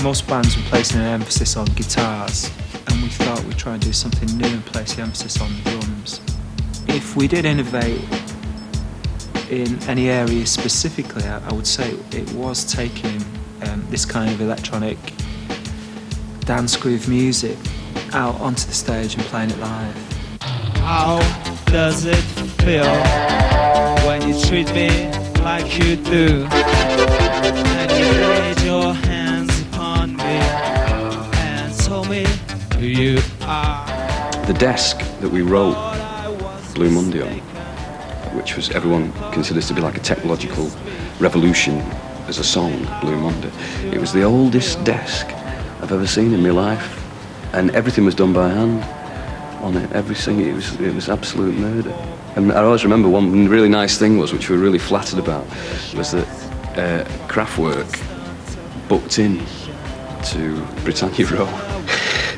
most bands were placing an emphasis on guitars, and we thought we'd try and do something new and place the emphasis on the drums. If we did innovate in any area specifically, I would say it was taking this kind of electronic dance groove music out onto the stage and playing it live. How does it feel when you treat me like you do? And you laid your hands upon me and told me who you are. The desk that we wrote Blue Monday on, which was everyone considers to be like a technological revolution as a song, Blue Monday. It was the oldest desk I've ever seen in my life, and everything was done by hand on it. Everything, it was absolute murder. And I always remember one really nice thing was, which we were really flattered about, was that Kraftwerk booked in to Britannia Row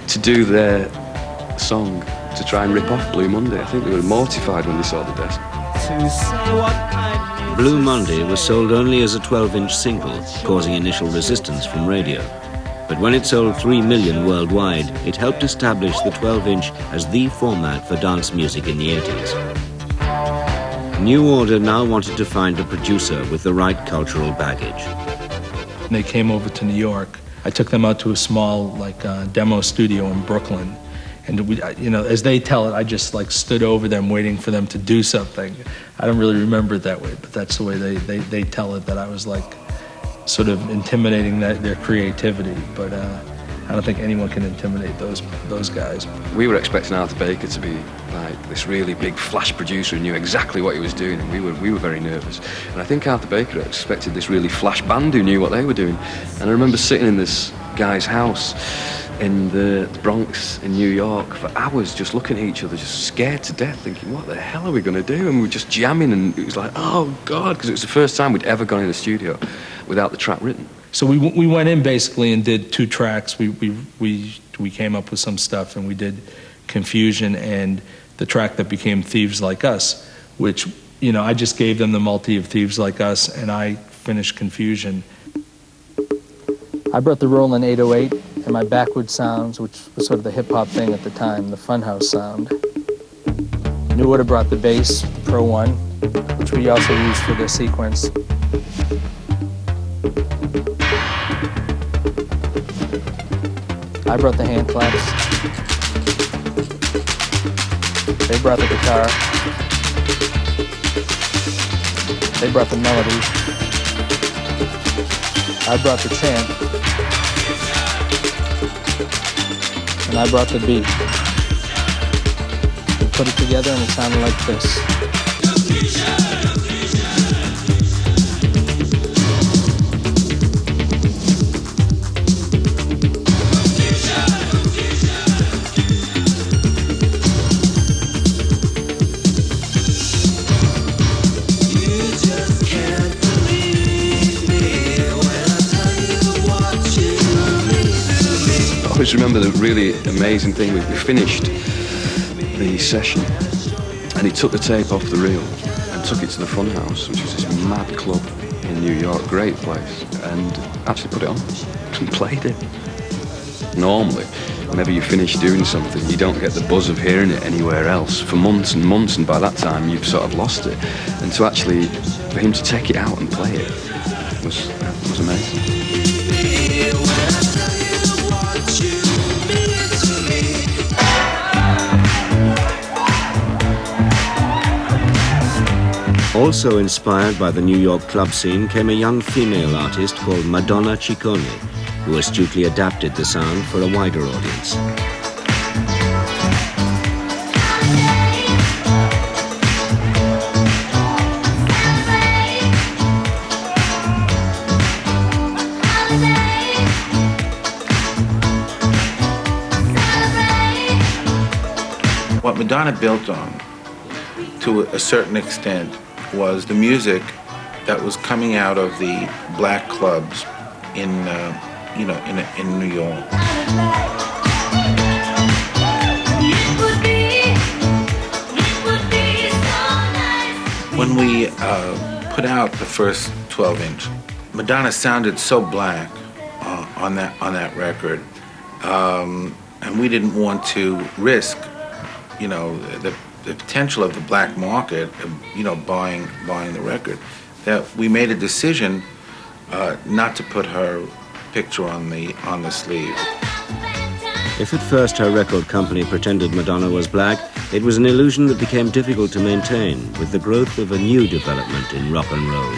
to do their song to try and rip off Blue Monday. I think they were mortified when they saw the desk. Blue Monday was sold only as a 12-inch single, causing initial resistance from radio. But when it sold 3 million worldwide, it helped establish the 12-inch as the format for dance music in the 80s. New Order now wanted to find a producer with the right cultural baggage. They came over to New York. I took them out to a small demo studio in Brooklyn. And we, as they tell it, I just stood over them waiting for them to do something. I don't really remember it that way, but that's the way they tell it, that I was sort of intimidating their creativity. But I don't think anyone can intimidate those guys. We were expecting Arthur Baker to be like this really big flash producer who knew exactly what he was doing, and we were very nervous. And I think Arthur Baker expected this really flash band who knew what they were doing. And I remember sitting in this guy's house in the Bronx in New York for hours, just looking at each other, just scared to death, thinking, what the hell are we going to do? And we were just jamming, and it was like, oh God, because it was the first time we'd ever gone in the studio without the track written. So we went in basically and did 2 tracks. We came up with some stuff, and we did Confusion and the track that became Thieves Like Us, which, I just gave them the multi of Thieves Like Us, and I finished Confusion. I brought the Roland 808 and my backward sounds, which was sort of the hip-hop thing at the time, the Funhouse sound. New Order brought the bass, Pro 1, which we also used for the sequence. I brought the hand claps. They brought the guitar. They brought the melody. I brought the chant. And I brought the beat. We put it together and it sounded like this. I always remember the really amazing thing, we finished the session and he took the tape off the reel and took it to the Funhouse, which was this mad club in New York, great place, and actually put it on and played it. Normally, whenever you finish doing something, you don't get the buzz of hearing it anywhere else for months and months, and by that time you've sort of lost it. And to actually, for him to take it out and play it was amazing. Also inspired by the New York club scene came a young female artist called Madonna Ciccone, who astutely adapted the sound for a wider audience. What Madonna built on, to a certain extent, was the music that was coming out of the black clubs in New York. When we put out the first 12-inch, Madonna sounded so black, on that record, and we didn't want to risk, the potential of the black market, buying the record. That we made a decision not to put her picture on the sleeve. If at first her record company pretended Madonna was black, it was an illusion that became difficult to maintain with the growth of a new development in rock and roll.